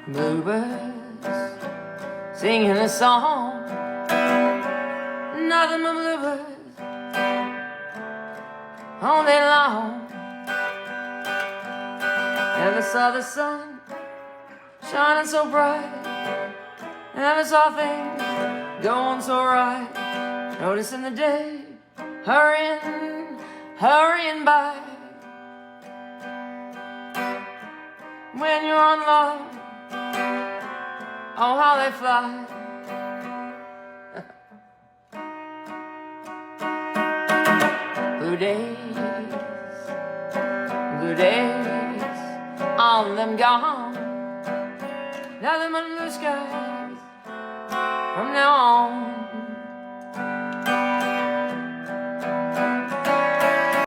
Bluebirds singing a song, nothing but bluebirds all day long. Never saw the sun shining so bright, never saw things going so right. Noticing the day hurrying, hurrying by. When you're on love, oh how they fly. Blue days, all of them gone. Nothing but blue skies from now on.